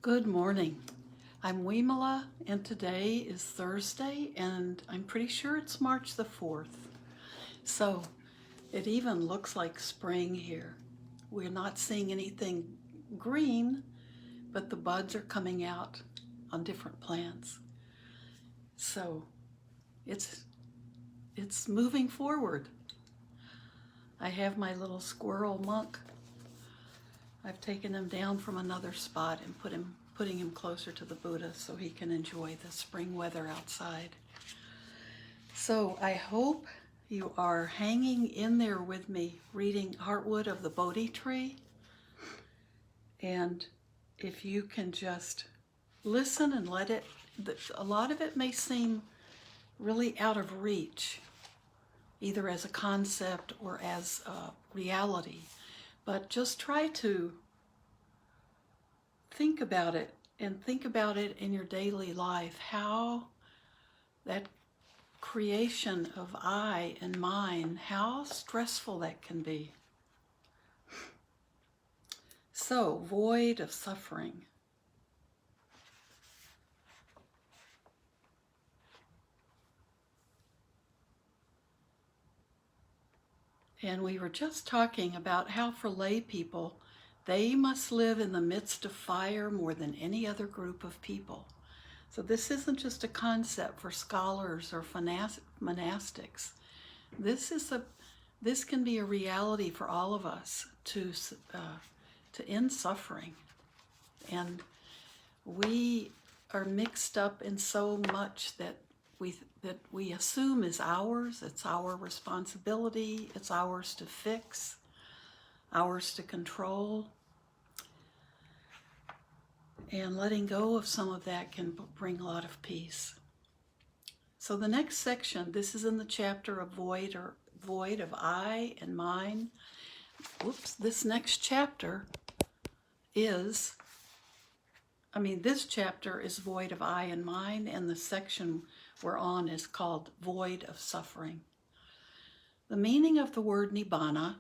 Good morning. I'm Vimala, and today is Thursday, and I'm pretty sure it's March the 4th. So it even looks like spring here. We're not seeing anything green, but the buds are coming out on different plants. So it's moving forward. I have my little squirrel monk. I've taken him down from another spot and putting him closer to the Buddha so he can enjoy the spring weather outside. So I hope you are hanging in there with me reading Heartwood of the Bodhi Tree. And if you can just listen and let it, a lot of it may seem really out of reach, either as a concept or as a reality. But just try to think about it and think about it in your daily life, how that creation of I and mine, how stressful that can be. So, void of suffering. And we were just talking about how for lay people, they must live in the midst of fire more than any other group of people. So this isn't just a concept for scholars or monastics. This can be a reality for all of us to end suffering. And we are mixed up in so much that we assume is ours. It's our responsibility. It's ours to fix, ours to control. And letting go of some of that can bring a lot of peace. So the next section, this is in the chapter of void of I and mine. This next chapter is, this chapter is void of I and mine, and the section we're on is called void of suffering. The meaning of the word nibbana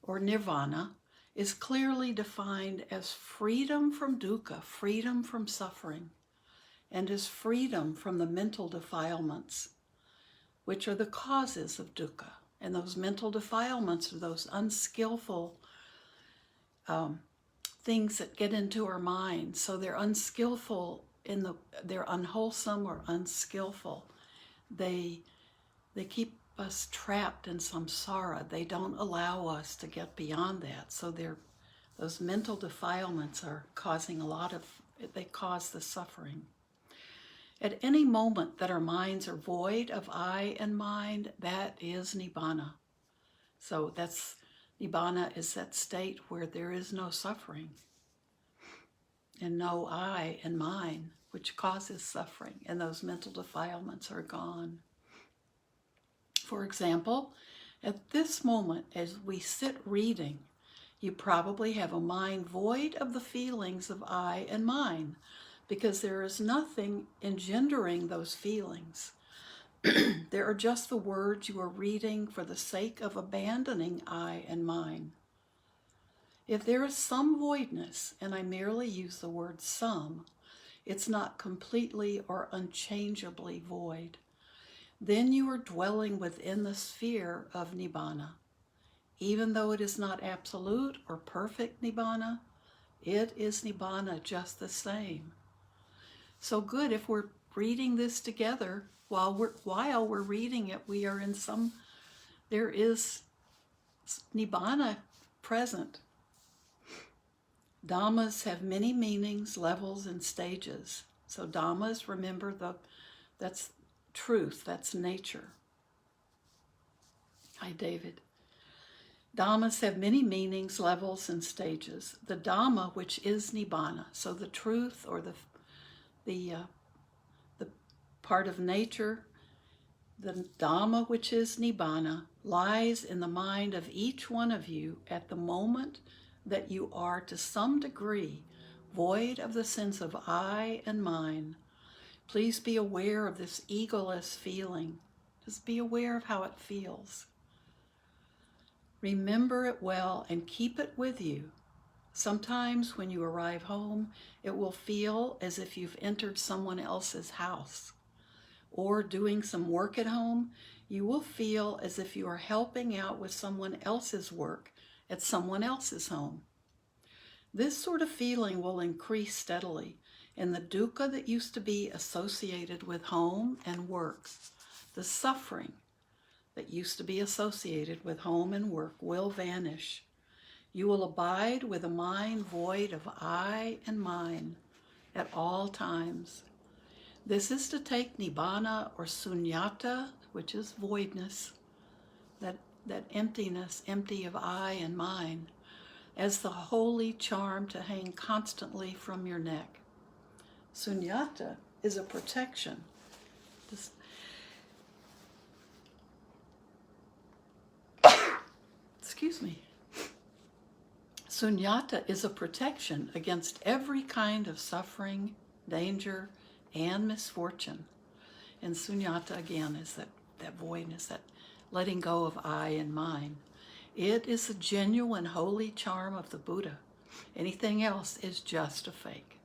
or nirvana is clearly defined as freedom from dukkha, freedom from suffering, and as freedom from the mental defilements, which are the causes of dukkha. And those mental defilements are those unskillful things that get into our minds. So they're unskillful they're unwholesome or unskillful. They keep us trapped in samsara. They don't allow us to get beyond that. So those mental defilements are causing they cause the suffering. At any moment that our minds are void of I and mind, that is nibbana. So nibbana is that state where there is no suffering and no I and mine, which causes suffering, and those mental defilements are gone. For example, at this moment, as we sit reading, you probably have a mind void of the feelings of I and mine, because there is nothing engendering those feelings. There are just the words you are reading for the sake of abandoning I and mine. If there is some voidness, and I merely use the word some, it's not completely or unchangeably void, then you are dwelling within the sphere of nibbana. Even though it is not absolute or perfect nibbana, it is nibbana just the same. So good, if we're reading this together, while we're reading it, there is nibbana present. Dhammas have many meanings, levels, and stages. So dhammas, remember, that's truth, that's nature. Hi, David. Dhammas have many meanings, levels, and stages. The Dhamma, which is nibbana, so the truth or the part of nature, the Dhamma, which is nibbana, lies in the mind of each one of you at the moment that you are to some degree void of the sense of I and mine. Please be aware of this egoless feeling. Just be aware of how it feels. Remember it well and keep it with you Sometimes when you arrive home, it will feel as if you've entered someone else's house. Or doing some work at home, you will feel as if you are helping out with someone else's work at someone else's home. This sort of feeling will increase steadily, and the dukkha that used to be associated with home and work, the suffering that used to be associated with home and work, will vanish. You will abide with a mind void of I and mine at all times. This is to take nibbana or sunyata, which is voidness, that emptiness, empty of I and mine, as the holy charm to hang constantly from your neck. Sunyata is a protection. Excuse me. Sunyata is a protection against every kind of suffering, danger, and misfortune. And sunyata, again, is that voidness, that letting go of I and mine. It is the genuine holy charm of the Buddha. Anything else is just a fake.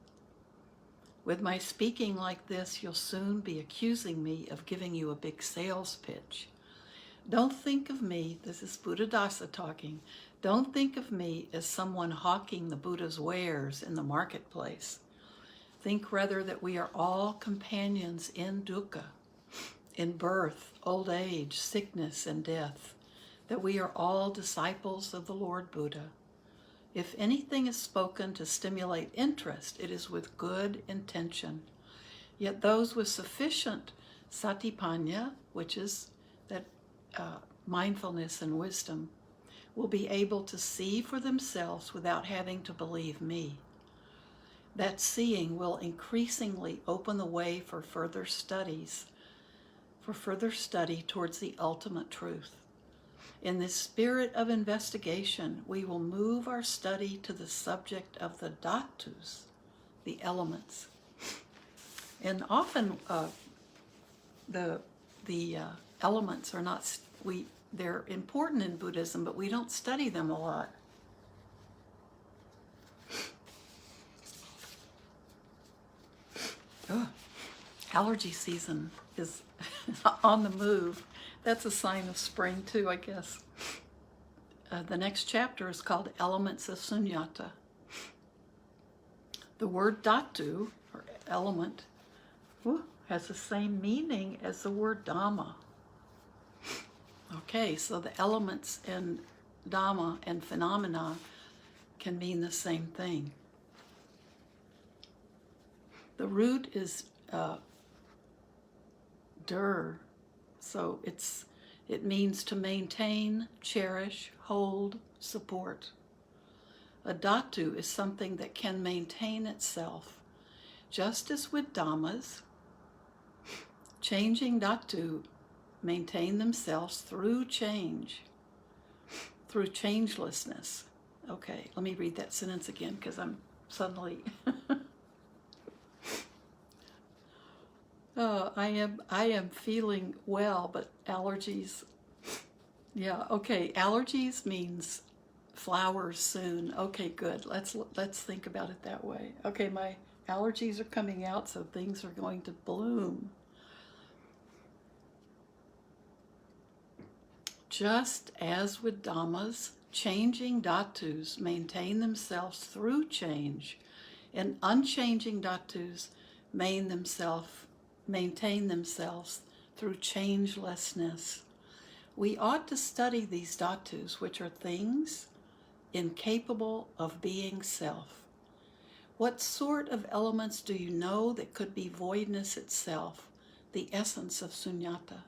With my speaking like this, you'll soon be accusing me of giving you a big sales pitch. Don't think of me, this is Buddhadasa talking, don't think of me as someone hawking the Buddha's wares in the marketplace. Think rather that we are all companions in dukkha, in birth, old age, sickness, and death, that we are all disciples of the Lord Buddha. If anything is spoken to stimulate interest, it is with good intention. Yet those with sufficient satipanya, which is that mindfulness and wisdom, will be able to see for themselves without having to believe me. That seeing will increasingly open the way for further study towards the ultimate truth. In this spirit of investigation, we will move our study to the subject of the dhatus, the elements. And often the elements are not, they're important in Buddhism, but we don't study them a lot. Allergy season is on the move. That's a sign of spring too, I guess. The next chapter is called Elements of Sunyata. The word dhatu, or element, has the same meaning as the word dhamma. Okay, so the elements and dhamma and phenomena can mean the same thing. The root is dur, so it means to maintain, cherish, hold, support. A dhatu is something that can maintain itself. Just as with dhammas, changing dhatu maintain themselves through change, through changelessness. Okay, let me read that sentence again because I'm suddenly... I am feeling well, but allergies. Yeah, okay. Allergies means flowers soon. Okay, good. Let's think about it that way. Okay, my allergies are coming out, so things are going to bloom. Just as with dhammas, changing dhatus maintain themselves through change, and unchanging dhatus maintain themselves through changelessness. We ought to study these dhatus, which are things incapable of being self. What sort of elements do you know that could be voidness itself, the essence of sunyata?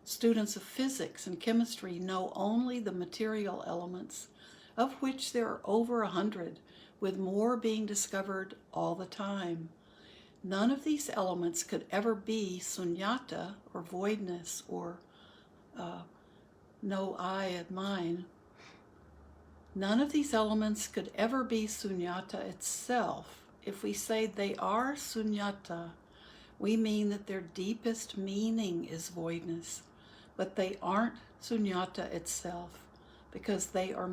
Students of physics and chemistry know only the material elements, of which there are over 100, with more being discovered all the time. None of these elements could ever be sunyata, or voidness, or no I and mine. None of these elements could ever be sunyata itself. If we say they are sunyata, we mean that their deepest meaning is voidness, but they aren't sunyata itself, because they are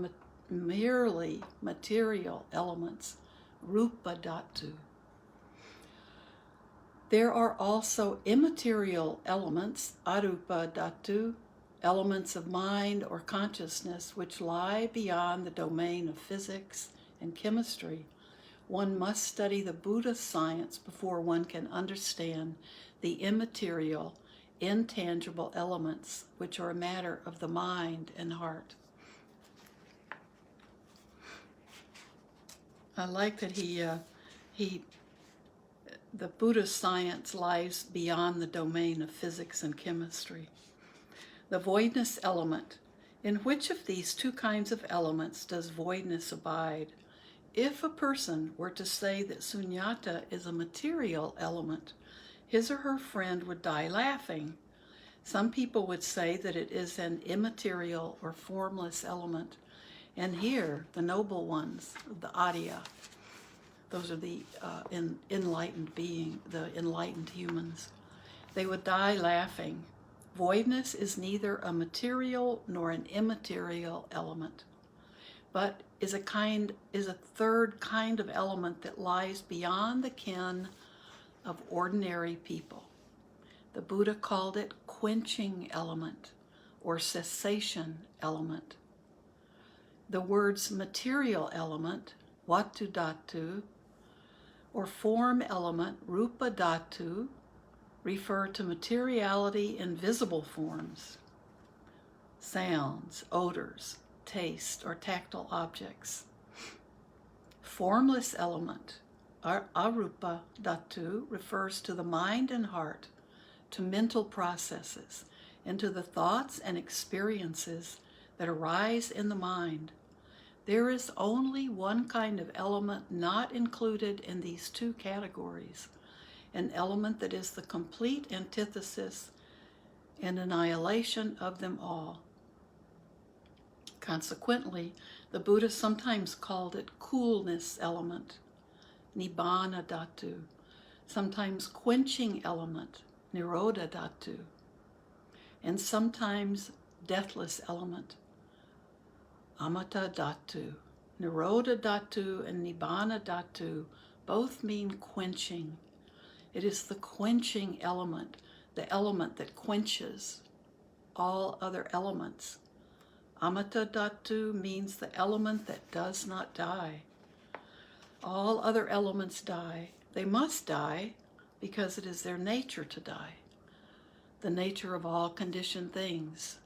merely material elements, rupa dhatu. There are also immaterial elements, arupa dhatu, elements of mind or consciousness which lie beyond the domain of physics and chemistry. One must study the Buddhist science before one can understand the immaterial, intangible elements which are a matter of the mind and heart. I like that the Buddhist science lies beyond the domain of physics and chemistry. The voidness element. In which of these two kinds of elements does voidness abide? If a person were to say that sunyata is a material element, his or her friend would die laughing. Some people would say that it is an immaterial or formless element. And here, the noble ones, the Arya, those are the enlightened being, the enlightened humans, they would die laughing. Voidness is neither a material nor an immaterial element, but is a third kind of element that lies beyond the ken of ordinary people. The Buddha called it quenching element or cessation element. The words material element, vatu dhatu, or form element, rupa dhatu, refer to materiality in visible forms, sounds, odors, taste, or tactile objects. Formless element, arupa dhatu, refers to the mind and heart, to mental processes, and to the thoughts and experiences that arise in the mind. There is only one kind of element not included in these two categories, an element that is the complete antithesis and annihilation of them all. Consequently, the Buddha sometimes called it coolness element, nibbana dhatu, sometimes quenching element, nirodha dhatu, and sometimes deathless element, amata dhatu. Nirodha dhatu and nibbana dhatu both mean quenching. It is the quenching element, the element that quenches all other elements. Amata dhatu means the element that does not die. All other elements die. They must die because it is their nature to die, the nature of all conditioned things.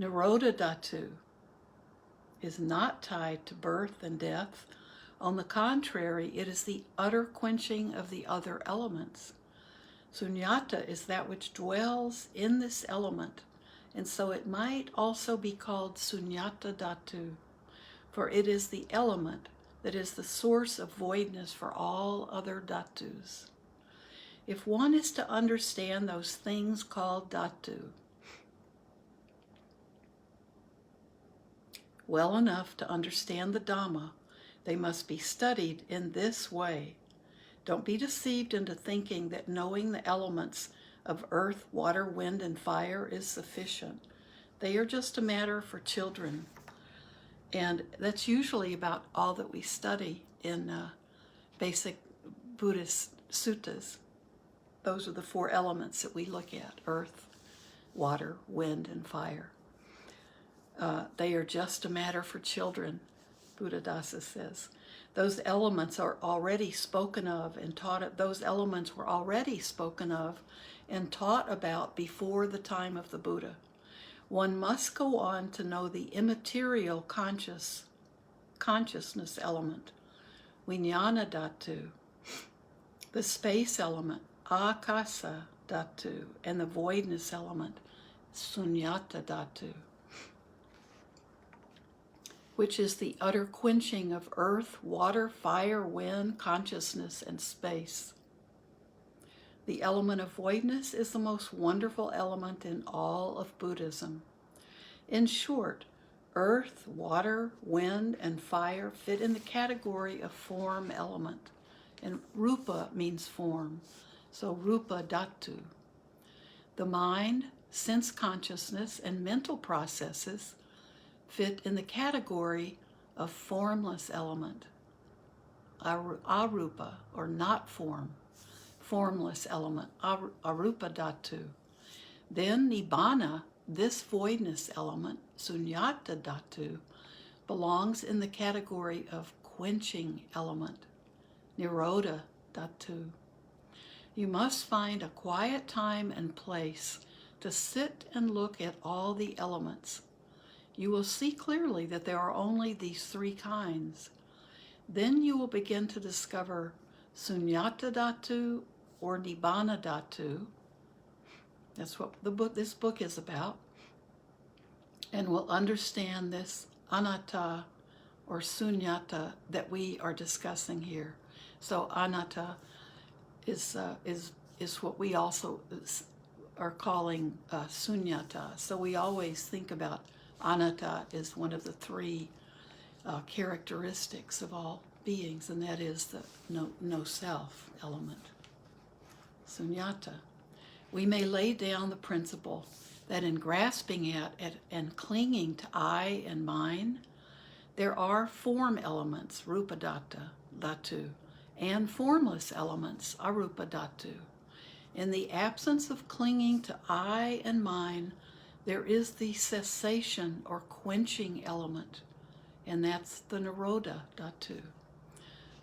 Nirodha dhatu is not tied to birth and death. On the contrary, it is the utter quenching of the other elements. Sunyata is that which dwells in this element, and so it might also be called sunyata dhatu, for it is the element that is the source of voidness for all other dhatus. If one is to understand those things called dhatu well enough to understand the Dhamma, they must be studied in this way. Don't be deceived into thinking that knowing the elements of earth, water, wind, and fire is sufficient. They are just a matter for children. And that's usually about all that we study in basic Buddhist suttas. Those are the four elements that we look at: earth, water, wind, and fire. They are just a matter for children, Buddhadasa says. Those elements are already spoken of and taught. Those elements were already spoken of and taught about before the time of the Buddha. One must go on to know the immaterial consciousness element, vijnana dhatu, the space element, akasa dhatu, and the voidness element, sunyata dhatu, which is the utter quenching of earth, water, fire, wind, consciousness, and space. The element of voidness is the most wonderful element in all of Buddhism. In short, earth, water, wind, and fire fit in the category of form element, and rupa means form, so rupa dhatu. The mind, sense consciousness, and mental processes fit in the category of formless element, arupa, or not form, formless element, arupa dhatu. Then nibbana, this voidness element, sunyata dhatu, belongs in the category of quenching element, nirodha dhatu. You must find a quiet time and place to sit and look at all the elements. You will see clearly that there are only these three kinds. Then you will begin to discover Sunyata Dhatu or Nibbana Dhatu. That's what this book is about. And will understand this anatta or sunyata that we are discussing here. So anatta is what we also are calling sunyata. So we always think about anatta as one of the three characteristics of all beings, and that is the no self element. Sunyata. We may lay down the principle that in grasping at and clinging to I and mine, there are form elements, rupa dhatu, and formless elements, arupa dhatu. In the absence of clinging to I and mine, there is the cessation or quenching element, and that's the nirodha dhatu.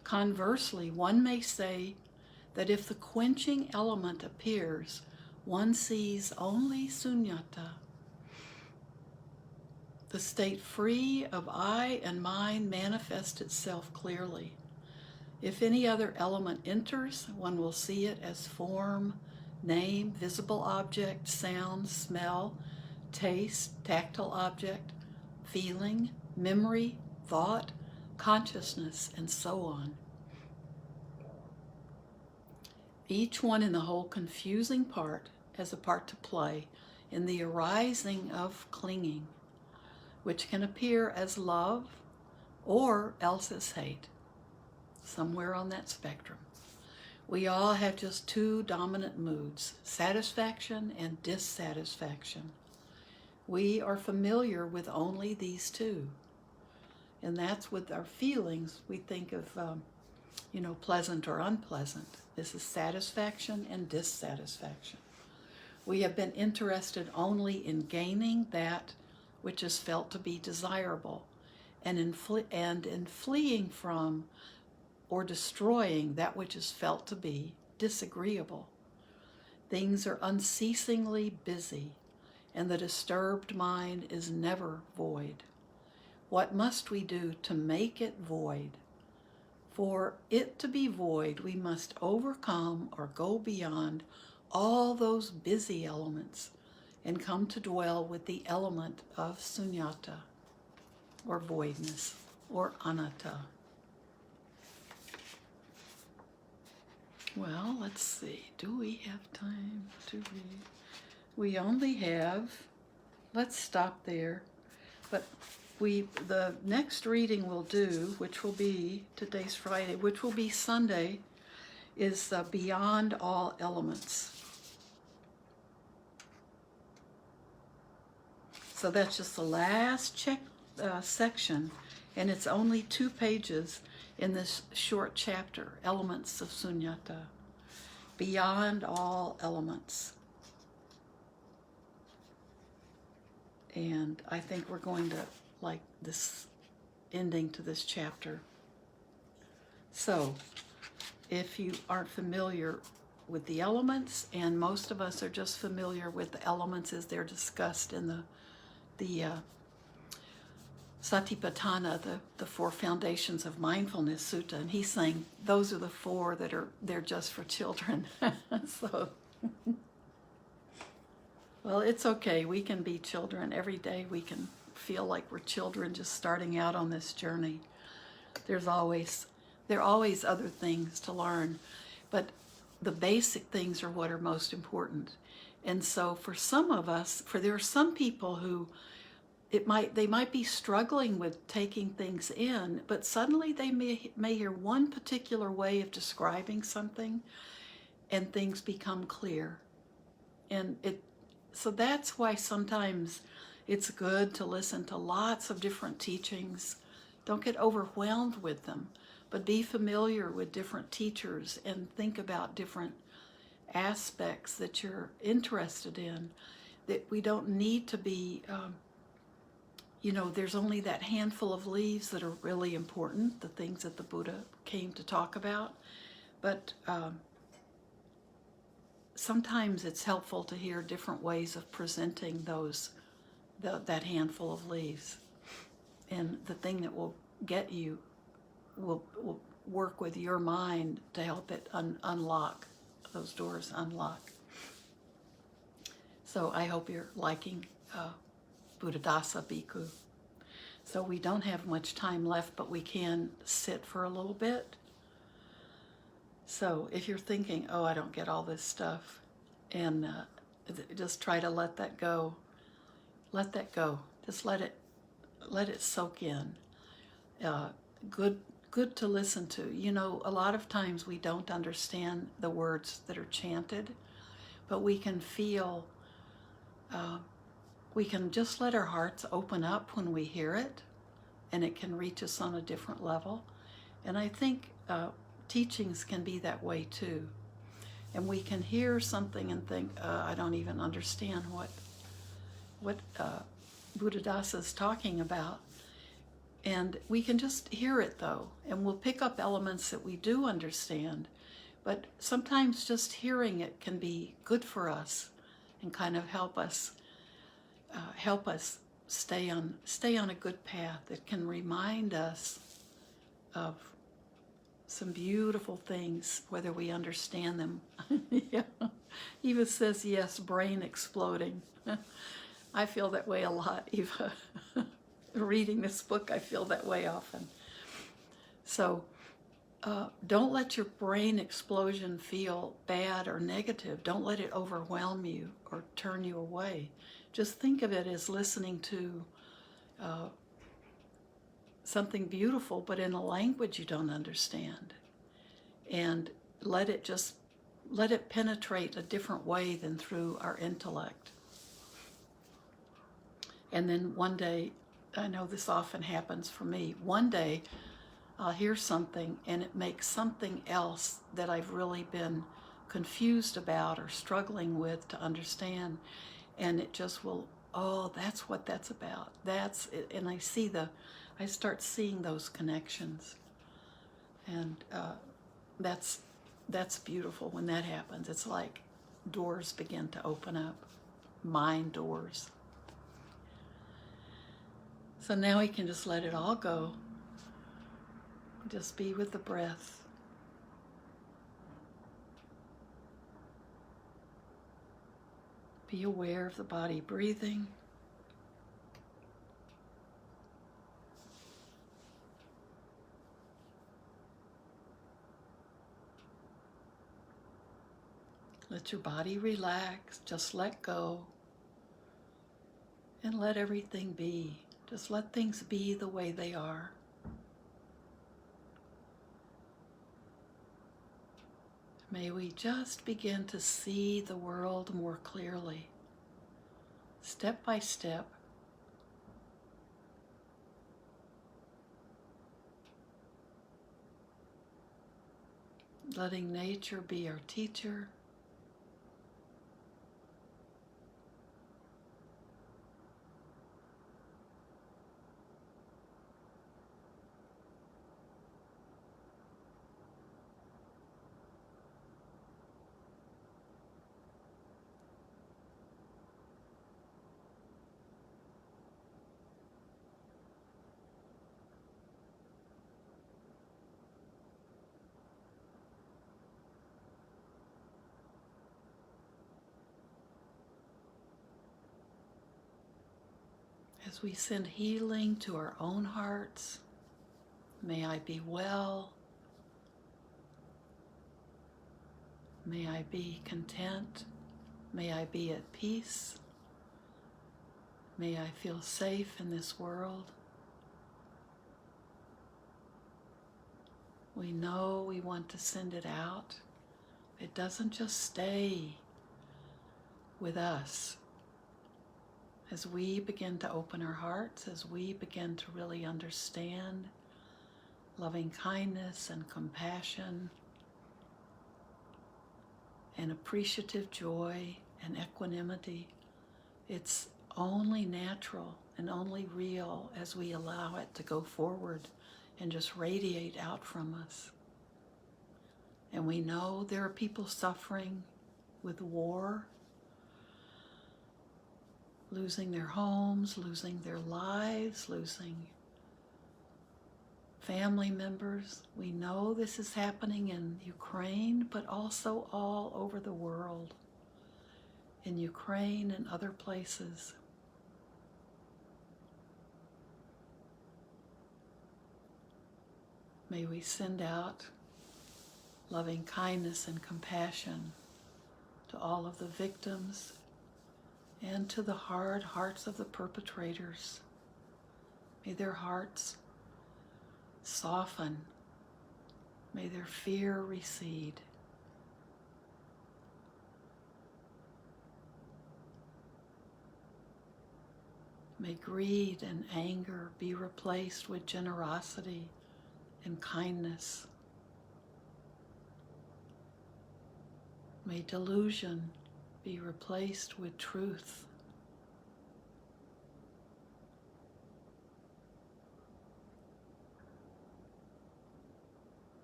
Conversely, one may say that if the quenching element appears, one sees only sunyata. The state free of I and mine manifests itself clearly. If any other element enters, one will see it as form, name, visible object, sound, smell, taste, tactile object, feeling, memory, thought, consciousness, and so on. Each one in the whole confusing part has a part to play in the arising of clinging, which can appear as love or else as hate, somewhere on that spectrum. We all have just two dominant moods, satisfaction and dissatisfaction. We are familiar with only these two. And that's with our feelings. We think of, pleasant or unpleasant. This is satisfaction and dissatisfaction. We have been interested only in gaining that which is felt to be desirable, and in fleeing from or destroying that which is felt to be disagreeable. Things are unceasingly busy, and the disturbed mind is never void. What must we do to make it void? For it to be void, we must overcome or go beyond all those busy elements and come to dwell with the element of sunyata, or voidness, or anatta. Well, let's see. Do we have time to read? We only have, let's stop there. But the next reading we'll do, which will be, today's Friday, which will be Sunday, is Beyond All Elements. So that's just the last section, and it's only 2 pages in this short chapter, Elements of Sunyata. Beyond All Elements. And I think we're going to like this ending to this chapter. So, if you aren't familiar with the elements, and most of us are just familiar with the elements as they're discussed in the Satipatthana, the 4 foundations of mindfulness sutta, and he's saying those are the 4 they're just for children. So, well, it's okay. We can be children every day. We can feel like we're children just starting out on this journey. There are always other things to learn, but the basic things are what are most important. And so for some of us, there are some people who they might be struggling with taking things in, but suddenly they may hear one particular way of describing something and things become clear. And so that's why sometimes It's good to listen to lots of different teachings. Don't get overwhelmed with them, but be familiar with different teachers and think about different aspects that you're interested in. That we don't need to be, there's only that handful of leaves that are really important, the things that the Buddha came to talk about. But sometimes it's helpful to hear different ways of presenting that handful of leaves. And the thing that will get you will work with your mind to help it unlock, those doors unlock. So I hope you're liking Buddhadasa Bhikkhu. So we don't have much time left, but we can sit for a little bit. So if you're thinking, oh, I don't get all this stuff, and just try to let that go. Let that go. Just let it soak in. Good to listen to. A lot of times we don't understand the words that are chanted, but we can feel, we can just let our hearts open up when we hear it, and it can reach us on a different level. And I think teachings can be that way too. And we can hear something and think, I don't even understand what Buddhadasa is talking about. And we can just hear it though, and we'll pick up elements that we do understand. But sometimes just hearing it can be good for us and kind of help us stay on a good path. It can remind us of some beautiful things, whether we understand them. Yeah. Eva says, yes, brain exploding. I feel that way a lot, Eva. Reading this book, I feel that way often. So don't let your brain explosion feel bad or negative. Don't let it overwhelm you or turn you away. Just think of it as listening to something beautiful, but in a language you don't understand. And let it penetrate a different way than through our intellect. And then one day, I know this often happens for me, one day I'll hear something and it makes something else that I've really been confused about or struggling with to understand. And it just will, oh, that's what that's about. That's it. And I start seeing those connections. And that's beautiful when that happens. It's like doors begin to open up, mind doors. So now we can just let it all go. Just be with the breath. Be aware of the body breathing. Let your body relax. Just let go. And let everything be. Just let things be the way they are. May we just begin to see the world more clearly, step by step. Letting nature be our teacher. As we send healing to our own hearts, may I be well. May I be content. May I be at peace. May I feel safe in this world. We know we want to send it out. It doesn't just stay with us. As we begin to open our hearts, as we begin to really understand loving kindness and compassion and appreciative joy and equanimity, it's only natural and only real as we allow it to go forward and just radiate out from us. And we know there are people suffering with war, losing their homes, losing their lives, losing family members. We know this is happening in Ukraine, but also all over the world, in Ukraine and other places. May we send out loving kindness and compassion to all of the victims and to the hard hearts of the perpetrators. May their hearts soften. May their fear recede. May greed and anger be replaced with generosity and kindness. May delusion be replaced with truth.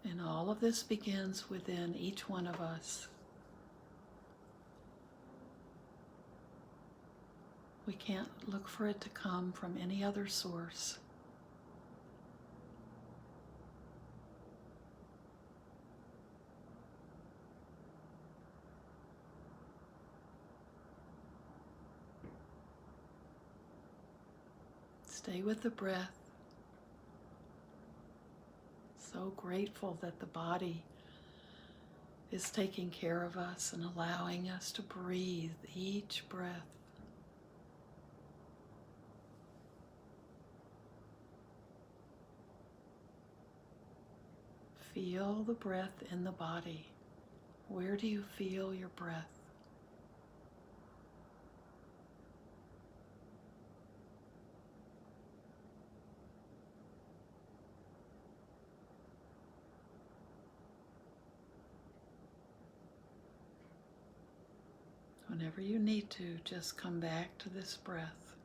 And all of this begins within each one of us. We can't look for it to come from any other source. Stay with the breath. So grateful that the body is taking care of us and allowing us to breathe each breath. Feel the breath in the body. Where do you feel your breath? Whenever you need to, just come back to this breath.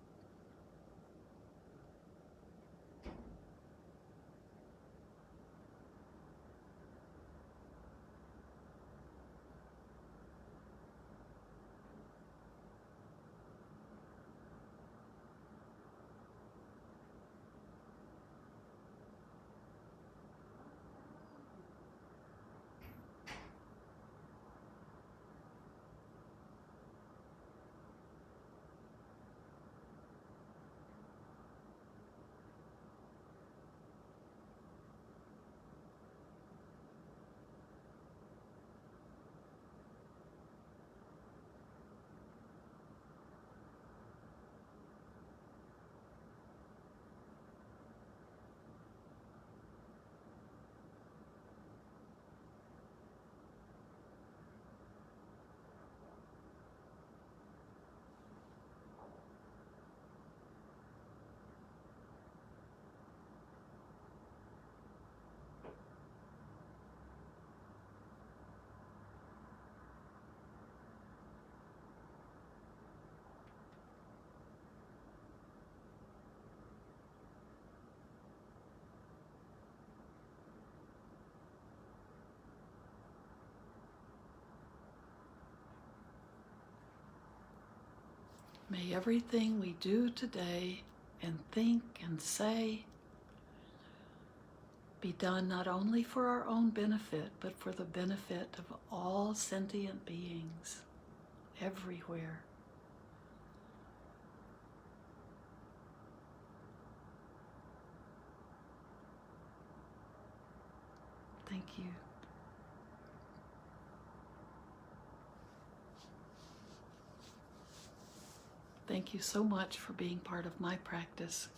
May everything we do today and think and say be done not only for our own benefit, but for the benefit of all sentient beings everywhere. Thank you. Thank you so much for being part of my practice.